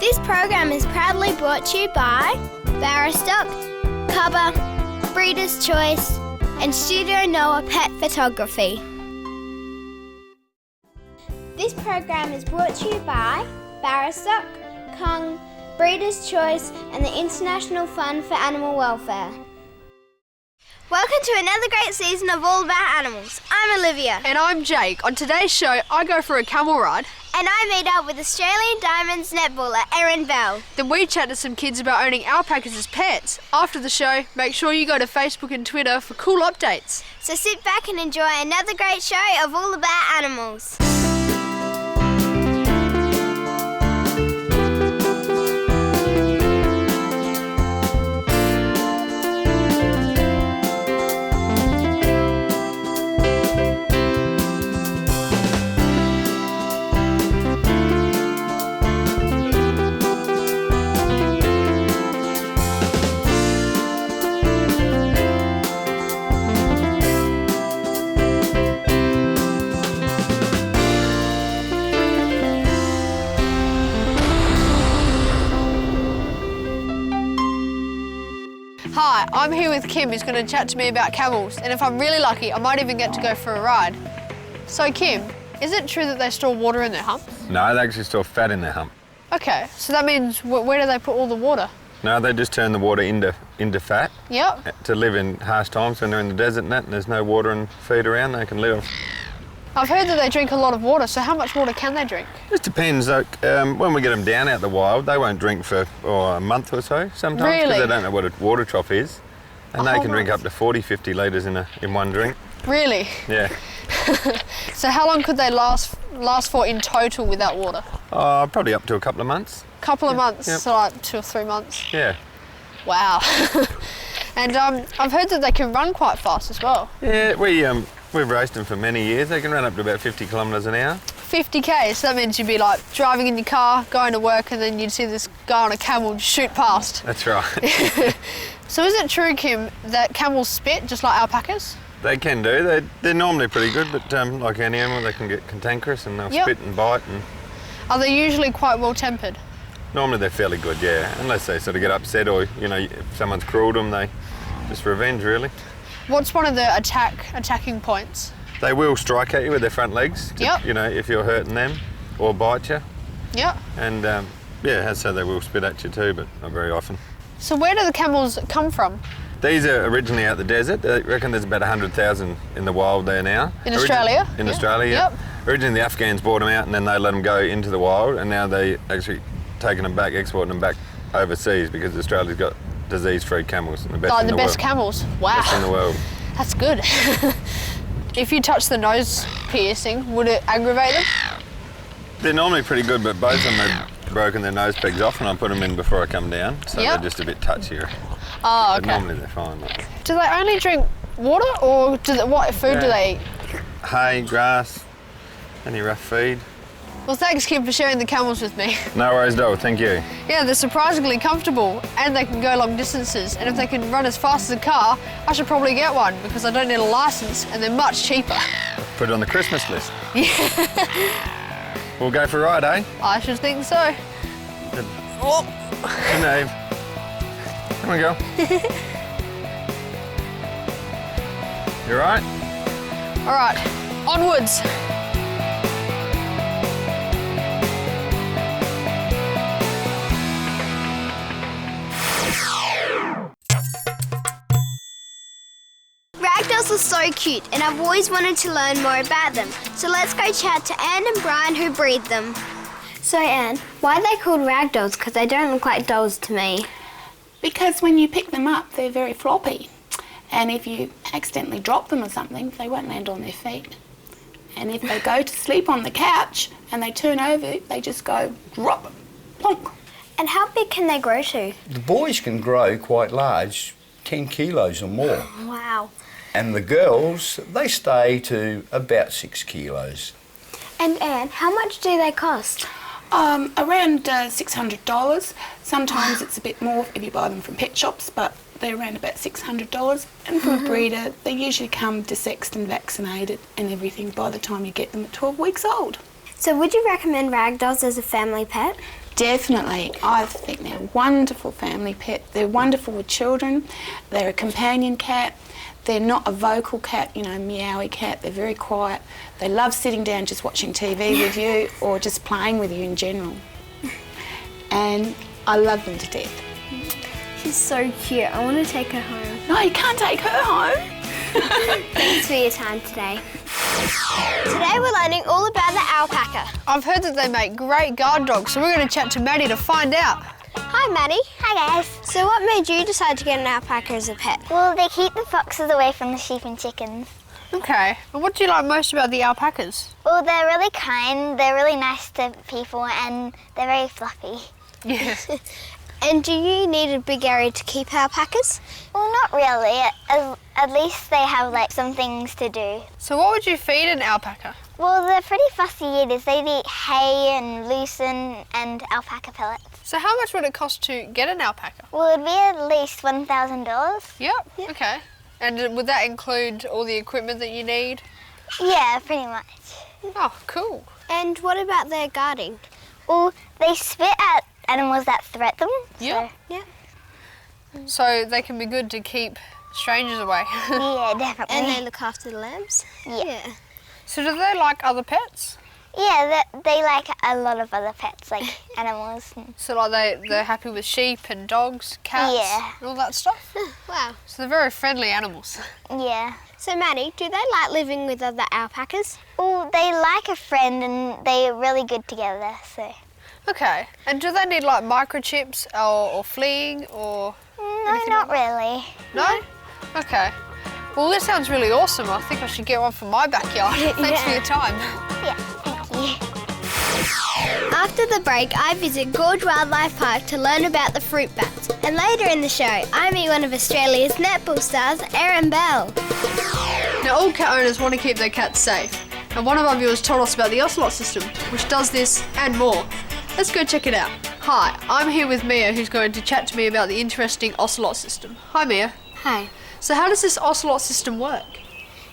This program is proudly brought to you by Barristock, Cubber, Breeder's Choice and Studio Noah Pet Photography. This program is brought to you by Barristock, Kung, Breeder's Choice and the International Fund for Animal Welfare. Welcome to another great season of All About Animals. I'm Olivia. And I'm Jake. On today's show, I go for a camel ride. And I meet up with Australian Diamonds netballer Erin Bell. Then we chat to some kids about owning alpacas as pets. After the show, make sure you go to Facebook and Twitter for cool updates. So sit back and enjoy another great show of All About Animals. Hi, I'm here with Kim, who's going to chat to me about camels, and if I'm really lucky, I might even get to go for a ride. So Kim, is it true that they store water in their humps? No, they actually store fat in their hump. Okay, so that means where do they put all the water? No, they just turn the water into fat. Yep. To live in harsh times when they're in the desert and that, and there's no water and feed around, they can live. I've heard that they drink a lot of water, so how much water can they drink? Just depends. Like, when we get them down out the wild, they won't drink for a month or so sometimes. Really? Because they don't know what a water trough is. And they can drink up to 40, 50 litres in one drink. Really? Yeah. So how long could they last for in total without water? Probably up to a couple of months. Couple of months, Yep. so like 2 or 3 months? Yeah. Wow. And I've heard that they can run quite fast as well. Yeah, we've raced them for many years. They can run up to about 50 kilometres an hour. 50k, so that means you'd be like driving in your car, going to work, and then you'd see this guy on a camel just shoot past. That's right. So is it true, Kim, that camels spit just like alpacas? They can do. They're normally pretty good, but like any animal, they can get cantankerous and they'll spit and bite. And Are they usually quite well tempered? normally they're fairly good, yeah, unless they sort of get upset or, if someone's cruelled them, they just revenge, really. What's one of the attacking points? They will strike at you with their front legs, if you're hurting them, or bite you. Yep. And so they will spit at you too, but not very often. So where do the camels come from? These are originally out the desert. I reckon there's about 100,000 in the wild there now. In Australia? In Australia, yeah. Yep. Originally the Afghans brought them out and then they let them go into the wild, and now they actually taking them back, exporting them back overseas because Australia's got disease-free camels and the best in the world. Best camels. Wow. Best in the world. That's good. If you touch the nose piercing, would it aggravate them? They're normally pretty good, but both of them have broken their nose pegs off and I put them in before I come down, so they're just a bit touchier. Oh, okay. But normally they're fine. Do they only drink water, or what food do they eat? Hay, grass, any rough feed. Well, thanks, Kim, for sharing the camels with me. No worries, Dole. Thank you. Yeah, they're surprisingly comfortable and they can go long distances. And if they can run as fast as a car, I should probably get one because I don't need a licence and they're much cheaper. Put it on the Christmas list. Yeah. We'll go for a ride, eh? I should think so. Oh. Nave. Come on, girl. You all right? All right, onwards. Ragdolls are so cute and I've always wanted to learn more about them. So let's go chat to Anne and Brian who breed them. So Anne, why are they called ragdolls? Because they don't look like dolls to me. Because when you pick them up, they're very floppy. And if you accidentally drop them or something, they won't land on their feet. And if they go to sleep on the couch and they turn over, they just go drop, plonk. And how big can they grow to? The boys can grow quite large, 10 kilos or more. Wow. And the girls, they stay to about 6 kilos. And Anne, how much do they cost? Around $600. Sometimes it's a bit more if you buy them from pet shops, but they're around about $600. And from a breeder, they usually come desexed and vaccinated and everything by the time you get them at 12 weeks old. So would you recommend ragdolls as a family pet? Definitely. I think they're a wonderful family pet. They're wonderful with children. They're a companion cat. They're not a vocal cat, you know, meowy cat. They're very quiet. They love sitting down just watching TV with you or just playing with you in general. And I love them to death. She's so cute. I want to take her home. No, you can't take her home. Thanks for your time today. Today we're learning all about the alpaca. I've heard that they make great guard dogs, so we're going to chat to Maddie to find out. Hi Maddie. Hi guys. So what made you decide to get an alpaca as a pet? Well, they keep the foxes away from the sheep and chickens. Okay, and what do you like most about the alpacas? Well, they're really kind, they're really nice to people, and they're very fluffy. Yeah. And do you need a big area to keep alpacas? Well, not really. At least they have like some things to do. So what would you feed an alpaca? Well, they're pretty fussy eaters. They eat hay and lucerne and alpaca pellets. So how much would it cost to get an alpaca? Well, it'd be at least $1,000. Yep. Okay. And would that include all the equipment that you need? Yeah, pretty much. Oh, cool. And what about their guarding? Well, they spit at animals that threat them. Yep. Yeah. So they can be good to keep strangers away. Yeah, definitely. And they look after the lambs? Yeah. So do they like other pets? Yeah, they like a lot of other pets, like animals. So like they're happy with sheep and dogs, cats, Yeah. and all that stuff? Wow. So they're very friendly animals. Yeah. So Maddie, do they like living with other alpacas? Well, they like a friend and they're really good together, so. Okay. And do they need like microchips or fleeing or No, anything not like that? really. No? Okay. Well, this sounds really awesome. I think I should get one for my backyard. Thanks for your time. Yeah, thank you. After the break, I visit Gorge Wildlife Park to learn about the fruit bats. And later in the show, I meet one of Australia's netball stars, Erin Bell. Now, all cat owners want to keep their cats safe. And one of our viewers told us about the ocelot system, which does this and more. Let's go check it out. Hi, I'm here with Mia, who's going to chat to me about the interesting ocelot system. Hi, Mia. Hi. So how does this ocelot system work?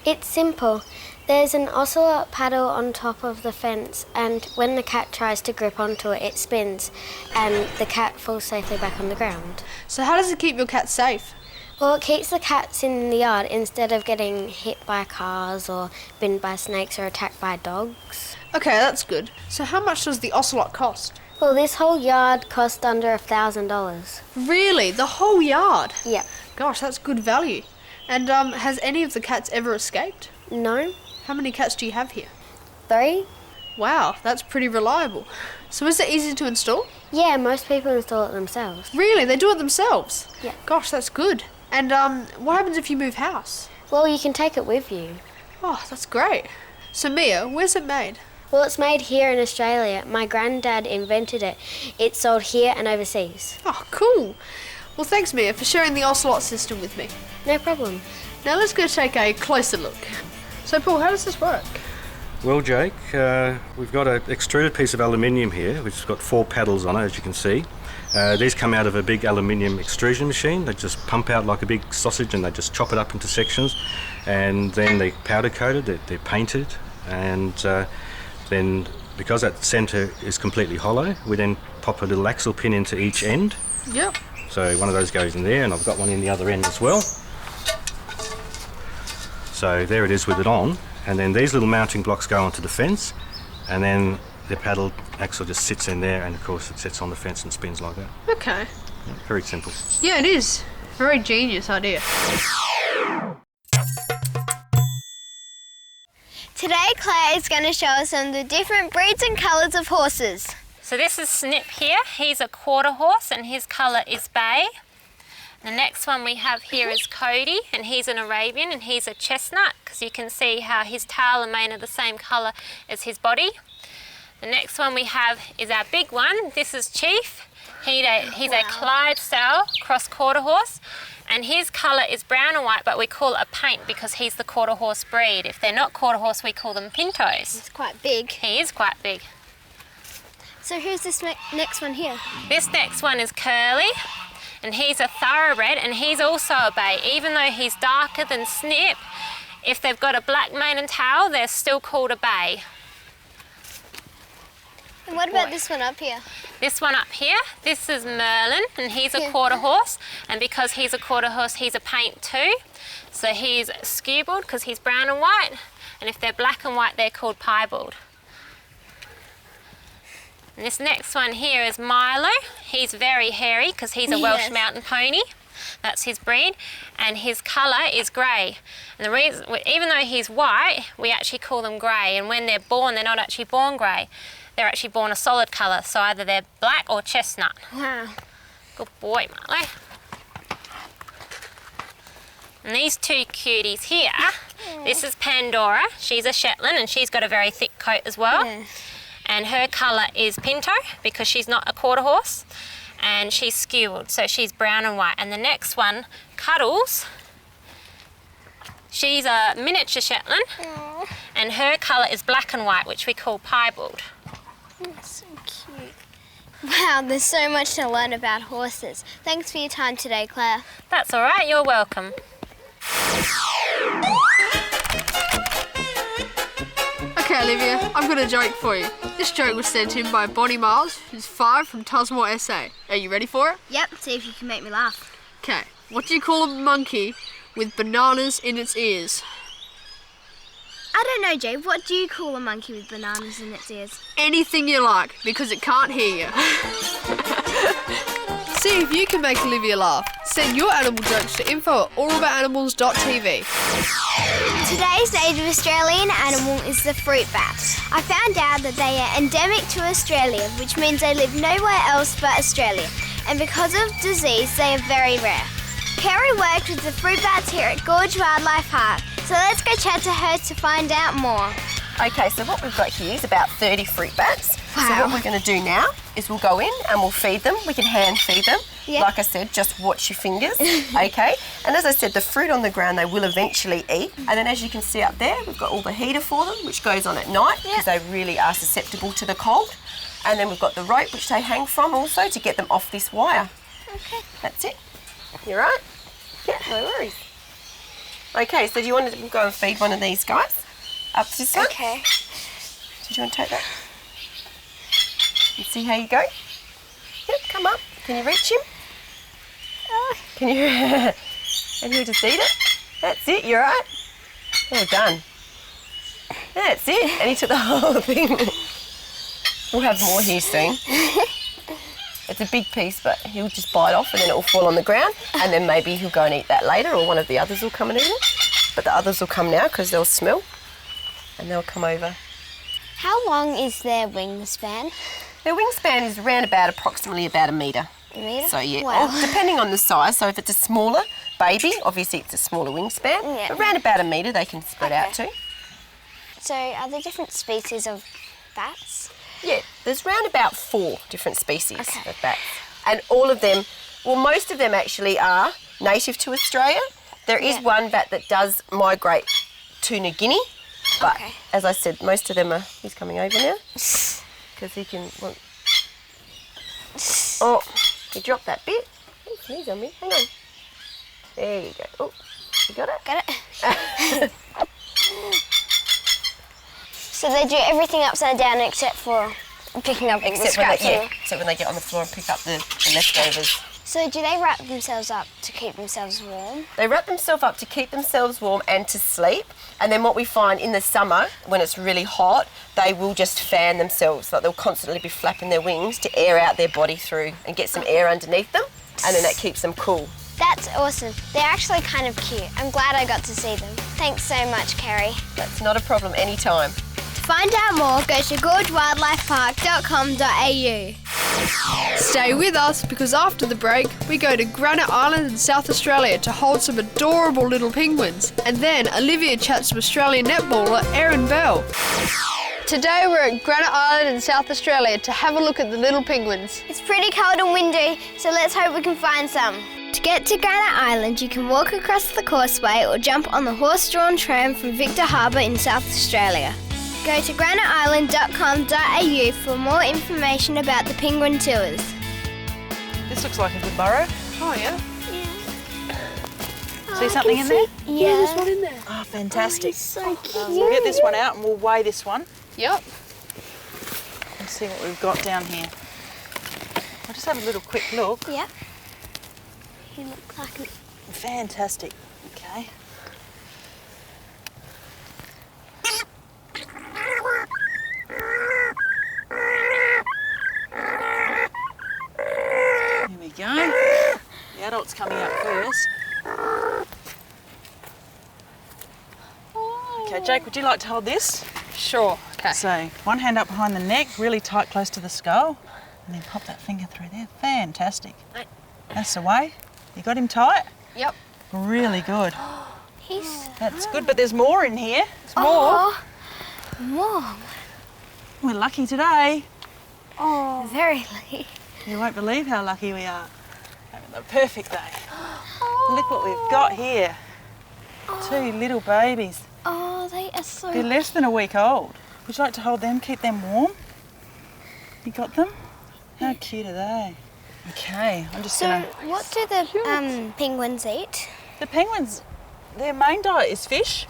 It's simple. There's an ocelot paddle on top of the fence, and when the cat tries to grip onto it, it spins and the cat falls safely back on the ground. So how does it keep your cat safe? Well, it keeps the cats in the yard instead of getting hit by cars or bitten by snakes or attacked by dogs. Okay, that's good. So how much does the ocelot cost? Well, this whole yard cost under $1,000. Really? The whole yard? Yeah. Gosh, that's good value. And has any of the cats ever escaped? No? How many cats do you have here? 3? Wow, that's pretty reliable. So is it easy to install? Yeah, most people install it themselves. Really? They do it themselves? Yeah. Gosh, that's good. And what happens if you move house? Well, you can take it with you. Oh, that's great. So Mia, where's it made? Well, it's made here in Australia. My granddad invented it. It's sold here and overseas. Oh, cool. Well, thanks, Mia, for sharing the ocelot system with me. No problem. Now let's go take a closer look. So, Paul, how does this work? Well, Jake, we've got an extruded piece of aluminium here, which has got 4 paddles on it, as you can see. These come out of a big aluminium extrusion machine. They just pump out like a big sausage and they just chop it up into sections. And then they're powder coated, they're painted, and then because that centre is completely hollow, we then pop a little axle pin into each end. Yep. So one of those goes in there, and I've got one in the other end as well. So there it is with it on, and then these little mounting blocks go onto the fence, and then the paddle axle just sits in there, and of course it sits on the fence and spins like that. Okay. Yeah, very simple. Yeah, it is. Very genius idea. Today Claire is going to show us some of the different breeds and colours of horses. So this is Snip here. He's a quarter horse and his colour is bay. The next one we have here is Cody, and he's an Arabian and he's a chestnut, because you can see how his tail and mane are the same colour as his body. The next one we have is our big one. This is Chief. He's a Clydesdale cross quarter horse, and his colour is brown and white, but we call it a paint because he's the quarter horse breed. If they're not quarter horse, we call them pintos. It's quite big. He is quite big. So who's this next one here? This next one is Curly, and he's a thoroughbred, and he's also a bay. Even though he's darker than Snip, if they've got a black mane and tail, they're still called a bay. And what about this one up here? This one up here, this is Merlin, and he's a quarter horse, and because he's a quarter horse, he's a paint too. So he's skewbald because he's brown and white, and if they're black and white, they're called piebald. And this next one here is Milo. He's very hairy because he's a Welsh mountain pony. That's his breed, and his colour is grey. And the reason, even though he's white, we actually call them grey, and when they're born, they're not actually born grey. They're actually born a solid colour, so either they're black or chestnut. Wow. Good boy, Milo. And these two cuties here, this is Pandora. She's a Shetland, and she's got a very thick coat as well. Yeah. And her colour is Pinto because she's not a quarter horse, and she's skewed, so she's brown and white. And the next one, Cuddles, she's a miniature Shetland, and her colour is black and white, which we call piebald. That's so cute. Wow, there's so much to learn about horses. Thanks for your time today, Claire. That's all right, you're welcome. Okay, Olivia, I've got a joke for you. This joke was sent in by Bonnie Miles, who's 5 from Tusmore, SA. Are you ready for it? Yep, see if you can make me laugh. Okay. What do you call a monkey with bananas in its ears? I don't know, Jay. What do you call a monkey with bananas in its ears? Anything you like, because it can't hear you. See if you can make Olivia laugh. Send your animal jokes to info@allaboutanimalz.tv. Today's native Australian animal is the fruit bat. I found out that they are endemic to Australia, which means they live nowhere else but Australia. And because of disease, they are very rare. Kerry worked with the fruit bats here at Gorge Wildlife Park, so let's go chat to her to find out more. Okay, so what we've got here is about 30 fruit bats. Wow. So what we're going to do now is we'll go in and we'll feed them. We can hand feed them. Yeah. Like I said, just watch your fingers, okay? And as I said, the fruit on the ground they will eventually eat. And then as you can see up there, we've got all the heater for them, which goes on at night because they really are susceptible to the cold. And then we've got the rope which they hang from also to get them off this wire. Okay. That's it. You right? Yeah, no worries. Okay, so do you want to go and feed one of these guys? Up this one? Okay. So do you want to take that? And see how you go? Yep, come up. Can you reach him? Can you? And he'll just eat it. That's it, you're right. Well done. That's it. And he took the whole thing. We'll have more here soon. It's a big piece, but he'll just bite off and then it will fall on the ground, and then maybe he'll go and eat that later, or one of the others will come and eat it. But the others will come now because they'll smell and they'll come over. How long is their wingspan? Their wingspan is around approximately about a metre. A metre? So yeah, Wow. or depending on the size. So if it's a smaller baby, obviously it's a smaller wingspan. Yeah. Around about a metre they can spread out to. So are there different species of bats? Yeah, there's round about 4 different species of bats. And all of them, well, most of them actually are native to Australia. There is one bat that does migrate to New Guinea. But as I said, most of them are, he's coming over now. Because he can, well, oh, he dropped that bit. Oh, sneeze on me, hang on. There you go. Oh, you got it? Got it. So they do everything upside down except for picking up the scraps. Except when they get on the floor and pick up the leftovers. So do they wrap themselves up to keep themselves warm? They wrap themselves up to keep themselves warm and to sleep. And then what we find in the summer, when it's really hot, they will just fan themselves. Like they'll constantly be flapping their wings to air out their body through and get some air underneath them. And then that keeps them cool. That's awesome. They're actually kind of cute. I'm glad I got to see them. Thanks so much, Kerry. That's not a problem, anytime. To find out more, go to gorgewildlifepark.com.au. Stay with us because after the break, we go to Granite Island in South Australia to hold some adorable little penguins. And then Olivia chats to Australian netballer Erin Bell. Today we're at Granite Island in South Australia to have a look at the little penguins. It's pretty cold and windy, so let's hope we can find some. To get to Granite Island, you can walk across the causeway or jump on the horse-drawn tram from Victor Harbour in South Australia. Go to graniteisland.com.au for more information about the penguin tours. This looks like a good burrow. Oh, yeah. Yeah. See something in there? Yeah, there's one in there. Oh, fantastic. So cute. We'll get this one out and we'll weigh this one. Yep. And see what we've got down here. I'll just have a little quick look. Yeah. He looks like an... Fantastic. Okay. Here we go. The adult's coming out first. Okay, Jake, would you like to hold this? Sure. Okay. So, one hand up behind the neck, really tight, close to the skull, and then pop that finger through there. Fantastic. That's the way. You got him tight? Yep. Really good. He's... That's good, but there's more in here. There's more. More. We're lucky today. Oh, very lucky. You won't believe how lucky we are. Having the perfect day. Look what we've got here. Two little babies. Oh, they are so... They're less than a week old. Would you like to hold them, keep them warm? You got them? How cute are they? Okay, I'm just gonna... what do the penguins eat? The penguins, their main diet is fish.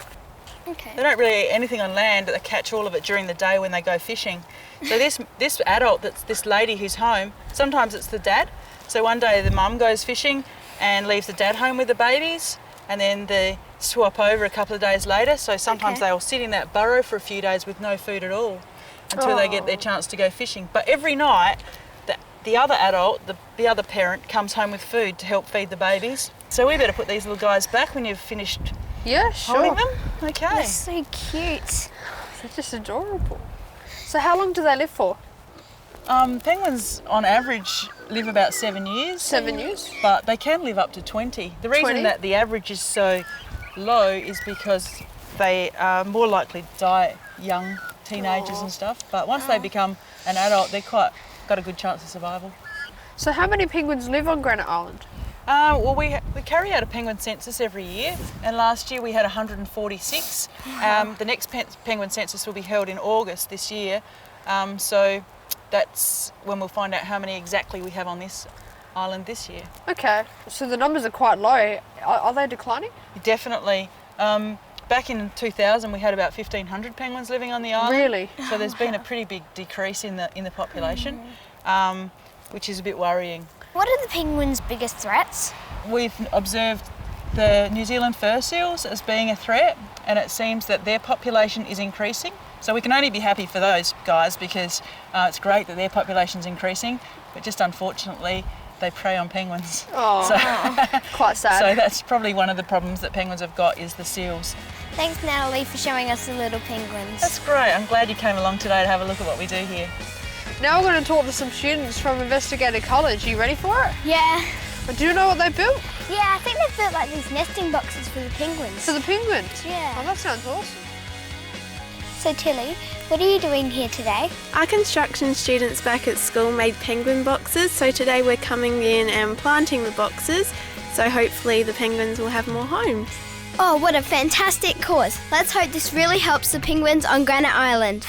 Okay. They don't really eat anything on land, but they catch all of it during the day when they go fishing. So this adult, that's this lady who's home, sometimes it's the dad. So one day the mum goes fishing and leaves the dad home with the babies, and then they swap over a couple of days later. So sometimes they'll sit in that burrow for a few days with no food at all until they get their chance to go fishing. But every night, the other adult, the other parent, comes home with food to help feed the babies. So we better put these little guys back when you've finished holding them. Okay. They're so cute. They're just adorable. So how long do they live for? Penguins, on average, live about 7 years. 7 years? But they can live up to 20. The reason that the average is so low is because they are more likely to die young, teenagers and stuff. But once they become an adult, they're got a good chance of survival. So how many penguins live on Granite Island? Well, we carry out a penguin census every year, and last year we had 146. The next penguin census will be held in August this year, so that's when we'll find out how many exactly we have on this island this year. Okay, so the numbers are quite low. Are they declining? Definitely. Back in 2000 we had about 1,500 penguins living on the island. Really? So there's been a pretty big decrease in the population, which is a bit worrying. What are the penguins' biggest threats? We've observed the New Zealand fur seals as being a threat, and it seems that their population is increasing. So we can only be happy for those guys because it's great that their population's increasing, but just unfortunately they prey on penguins. Oh, quite sad. So that's probably one of the problems that penguins have got, is the seals. Thanks, Natalie, for showing us the little penguins. That's great. I'm glad you came along today to have a look at what we do here. Now we're going to talk to some students from Investigator College. Are you ready for it? Yeah. Do you know what they built? Yeah, I think they've built like these nesting boxes for the penguins. For the penguins? Yeah. Oh, that sounds awesome. So Tilly, what are you doing here today? Our construction students back at school made penguin boxes, so today we're coming in and planting the boxes, so hopefully the penguins will have more homes. Oh, what a fantastic cause. Let's hope this really helps the penguins on Granite Island.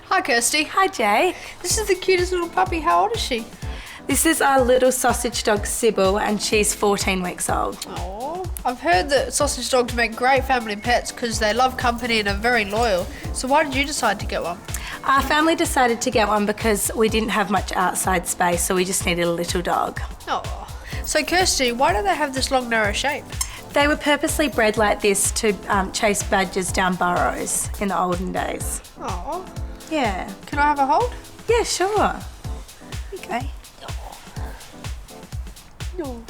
Hi Kirsty. Hi Jake. This is the cutest little puppy. How old is she? This is our little sausage dog Sybil, and she's 14 weeks old. Oh, I've heard that sausage dogs make great family pets because they love company and are very loyal. So why did you decide to get one? Our family decided to get one because we didn't have much outside space, so we just needed a little dog. Oh. So Kirsty, why do they have this long narrow shape? They were purposely bred like this to chase badgers down burrows in the olden days. Oh. Yeah. Can I have a hold? Yeah, sure. Okay. No.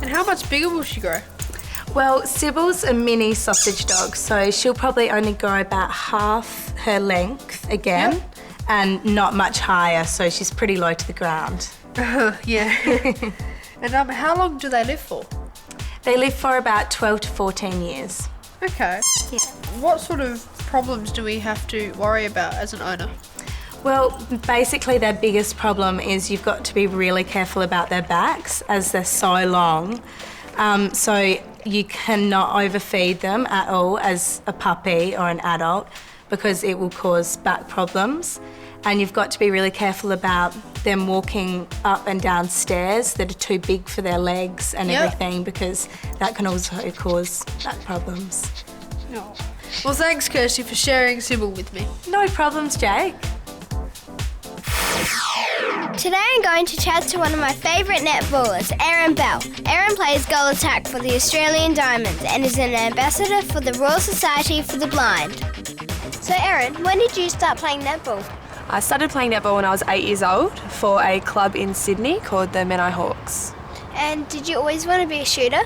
And how much bigger will she grow? Well, Sybil's a mini sausage dog, so she'll probably only grow about half her length again, and not much higher, so she's pretty low to the ground. Yeah. And how long do they live for? They live for about 12 to 14 years. Okay. Yeah. What sort of problems do we have to worry about as an owner? Well, basically their biggest problem is you've got to be really careful about their backs as they're so long. So you cannot overfeed them at all as a puppy or an adult because it will cause back problems. And you've got to be really careful about them walking up and down stairs that are too big for their legs and everything, because that can also cause back problems. No. Well, thanks, Kirsty, for sharing Sybil with me. No problems, Jake. Today I'm going to chat to one of my favourite netballers, Erin Bell. Erin plays goal attack for the Australian Diamonds and is an ambassador for the Royal Society for the Blind. So Erin, when did you start playing netball? I started playing netball when I was 8 years old for a club in Sydney called the Menai Hawks. And did you always want to be a shooter?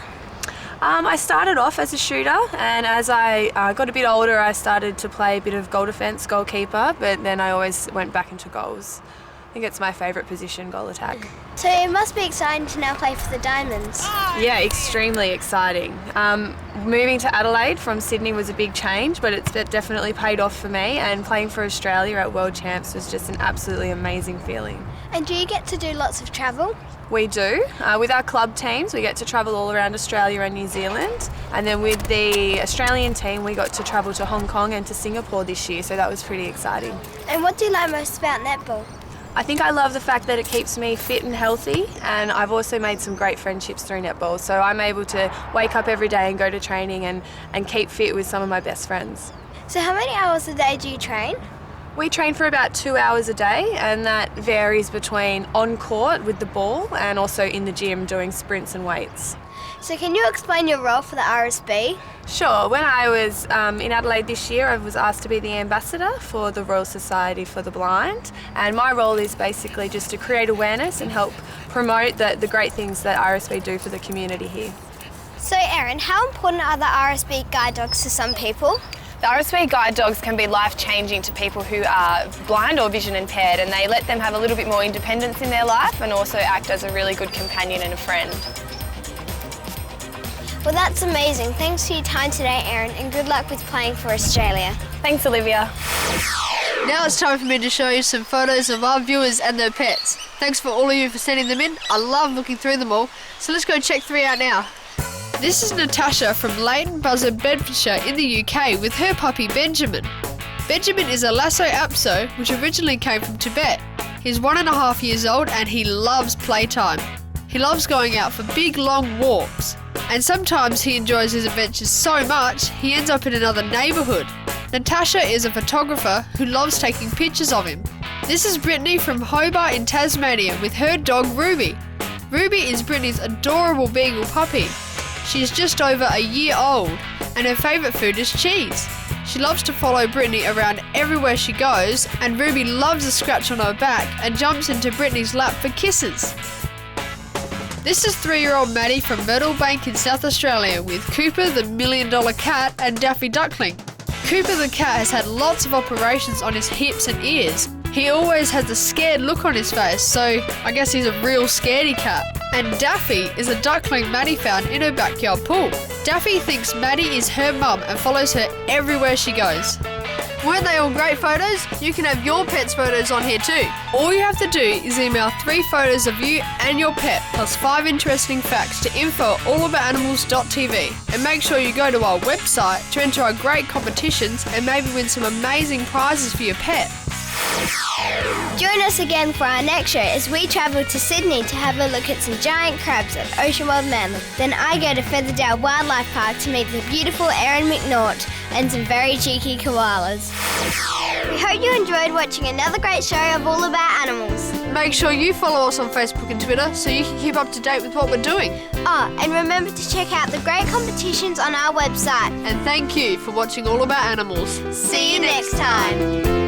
I started off as a shooter, and as I got a bit older I started to play a bit of goal defence, goalkeeper, but then I always went back into goals. I think it's my favourite position, goal attack. So it must be exciting to now play for the Diamonds. Yeah, extremely exciting. Moving to Adelaide from Sydney was a big change, but it definitely paid off for me, and playing for Australia at World Champs was just an absolutely amazing feeling. And do you get to do lots of travel? We do. With our club teams, we get to travel all around Australia and New Zealand. And then with the Australian team, we got to travel to Hong Kong and to Singapore this year, so that was pretty exciting. And what do you like most about netball? I think I love the fact that it keeps me fit and healthy, and I've also made some great friendships through netball, so I'm able to wake up every day and go to training and keep fit with some of my best friends. So how many hours a day do you train? We train for about 2 hours a day, and that varies between on court with the ball and also in the gym doing sprints and weights. So can you explain your role for the RSB? Sure. When I was in Adelaide this year, I was asked to be the ambassador for the Royal Society for the Blind, and my role is basically just to create awareness and help promote the great things that RSB do for the community here. So Erin, how important are the RSB guide dogs to some people? The RSB guide dogs can be life-changing to people who are blind or vision impaired, and they let them have a little bit more independence in their life and also act as a really good companion and a friend. Well, that's amazing. Thanks for your time today, Erin, and good luck with playing for Australia. Thanks, Olivia. Now it's time for me to show you some photos of our viewers and their pets. Thanks for all of you for sending them in. I love looking through them all. So let's go check 3 out now. This is Natasha from Leighton Buzzard, Bedfordshire in the UK with her puppy Benjamin. Benjamin is a Lhasa Apso, which originally came from Tibet. He's 1.5 years old and he loves playtime. He loves going out for big long walks. And sometimes he enjoys his adventures so much, he ends up in another neighbourhood. Natasha is a photographer who loves taking pictures of him. This is Brittany from Hobart in Tasmania with her dog Ruby. Ruby is Brittany's adorable beagle puppy. She is just over a year old and her favourite food is cheese. She loves to follow Brittany around everywhere she goes, and Ruby loves a scratch on her back and jumps into Brittany's lap for kisses. This is 3-year-old Maddie from Myrtle Bank in South Australia with Cooper the $1 million cat and Daffy Duckling. Cooper the cat has had lots of operations on his hips and ears. He always has a scared look on his face, so I guess he's a real scaredy cat. And Daffy is a duckling Maddie found in her backyard pool. Daffy thinks Maddie is her mum and follows her everywhere she goes. Weren't they all great photos? You can have your pet's photos on here too. All you have to do is email 3 photos of you and your pet plus 5 interesting facts to info@allaboutanimalz.tv, and make sure you go to our website to enter our great competitions and maybe win some amazing prizes for your pet. Join us again for our next show as we travel to Sydney to have a look at some giant crabs at Ocean World Manly. Then I go to Featherdale Wildlife Park to meet the beautiful Erin McNaught and some very cheeky koalas. We hope you enjoyed watching another great show of All About Animals. Make sure you follow us on Facebook and Twitter so you can keep up to date with what we're doing. Oh, and remember to check out the great competitions on our website. And thank you for watching All About Animals. See you next time.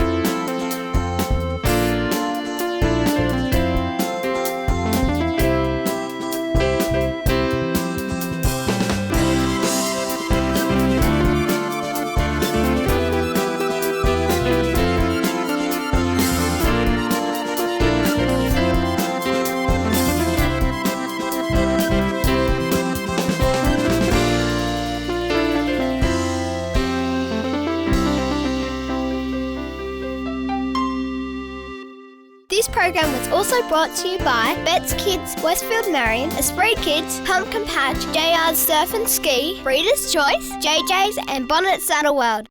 This program was also brought to you by Betts Kids, Westfield Marion, Esprit Kids, Pumpkin Patch, JR's Surf and Ski, Breeders' Choice, JJ's and Bonnet Saddle World.